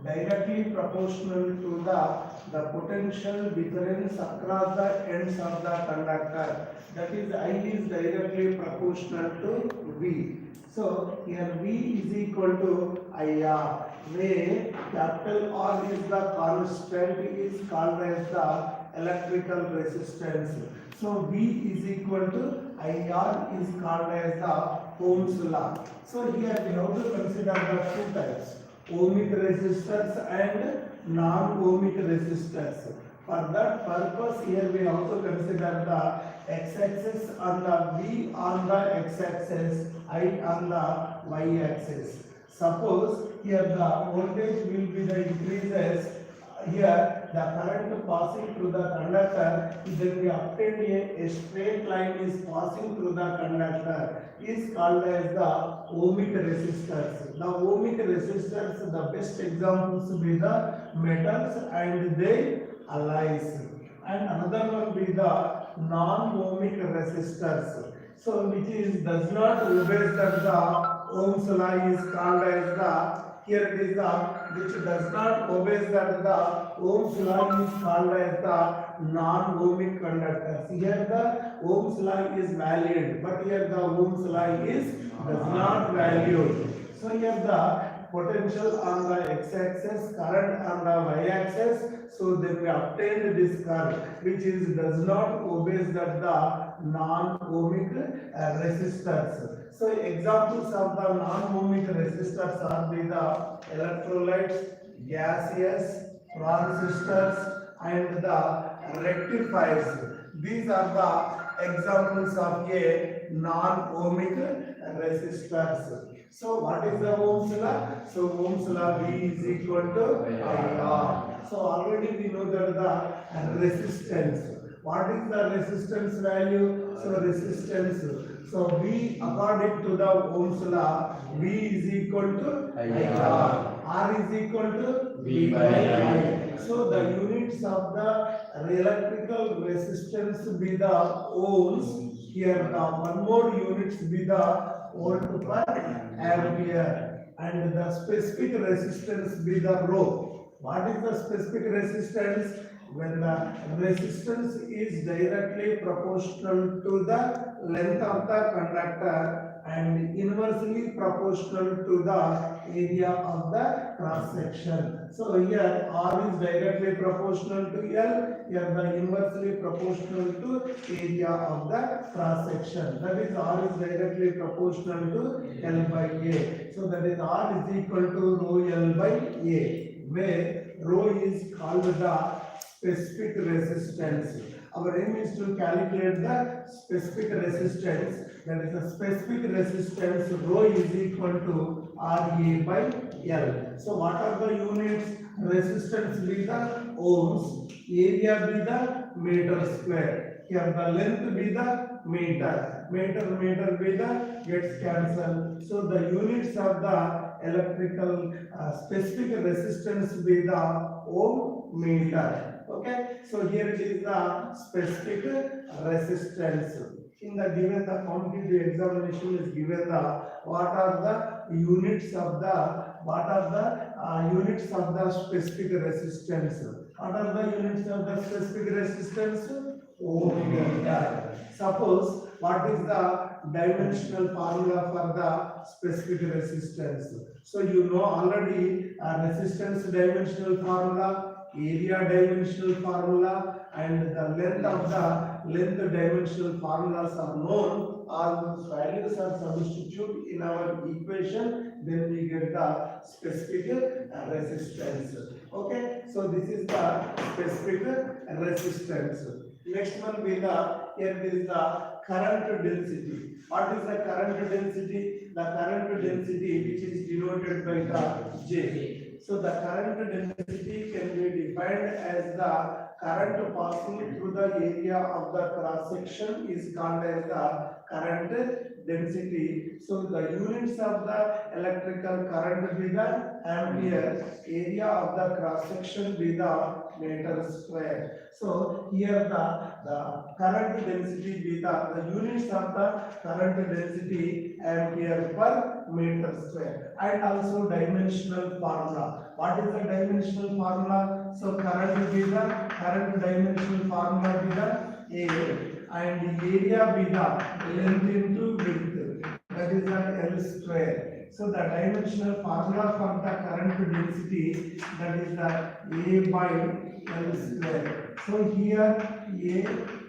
directly proportional to the potential difference across the ends of the conductor. That is, I is directly proportional to V. So here V is equal to IR, where capital R is the constant, is called as the electrical resistance. So V is equal to IR is called as the Ohm's law. So here we have to consider the two types, ohmic resistors and non-ohmic resistors. For that purpose, here we also consider the x-axis on the V on the x-axis, I on the y-axis. Suppose here the voltage will be the increases. Here the current passing through the conductor, then we obtain a straight line is passing through the conductor, is called as the ohmic resistors. The ohmic resistors, the best examples will be the metals and their alloys, and another one will be the non-ohmic resistors. So which is does not obey the Ohm's law is called as the, here it is the, which does not obey that the Ohm's law is called as the non-ohmic conductors. Here the Ohm's law is valid, but here the Ohm's law is does not valid. So here the potential on the x-axis, current on the y-axis. So then we obtained this curve, which is does not obey that the non-ohmic resistors. So examples of the non-ohmic resistors are the electrolytes, gaseous, transistors, and the rectifiers. These are the examples of a non-ohmic resistors. So what is the Ohm's law? So Ohm's law V is equal to IR. So already we know that the resistance. What is the resistance value? So resistance. So V according to the Ohm's law, V is equal to IR. R is equal to V by I. So the units of the electrical resistance be the ohms. Here the one more units be the volt per ampere, and the specific resistance be the rho. What is the specific resistance? When the resistance is directly proportional to the length of the conductor and inversely proportional to the area of the cross section. So here R is directly proportional to L, here the inversely proportional to area of the cross section. That is, R is directly proportional to L by A. So that is, R is equal to rho L by A, where rho is called the specific resistance. Our aim is to calculate the specific resistance. That is, the specific resistance rho is equal to RA by L. So what are the units? Resistance be the ohms, area be the meter square. Here the length be the meter, meter be the gets cancelled. So the units of the electrical specific resistance be the ohm meter. Okay, so here it is the specific resistance. In the given the competitive examination is given the what are the units of the units of the specific resistance. What are the units of the specific resistance? Ohm meter. Suppose what is the dimensional formula for the specific resistance? So you know already resistance dimensional formula, area dimensional formula, and the length of the length dimensional formulas are known. All those values are substituted in our equation, then we get the specific resistance. Okay, so this is the specific resistance. Next one will be the, here is the current density. What is the current density? The current density which is denoted by the J. So the current density can be defined as the current passing through the area of the cross section is called as the current density. So the units of the electrical current be the ampere, area of the cross section be the meter square. So here the current density be the units of the current density ampere per meter square. And also dimensional formula. What is the dimensional formula? So current dimensional formula be the area, and area be the length into width. That is the L square. So the dimensional formula for the current density, that is the A by L square. So here A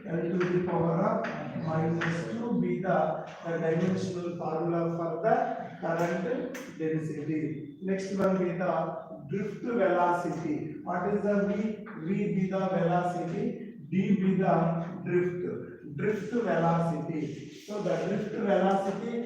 L to the power of -2 be the dimensional formula for the current density. Next one be the drift velocity. What is the V? V be the velocity, D be the drift velocity. So the drift velocity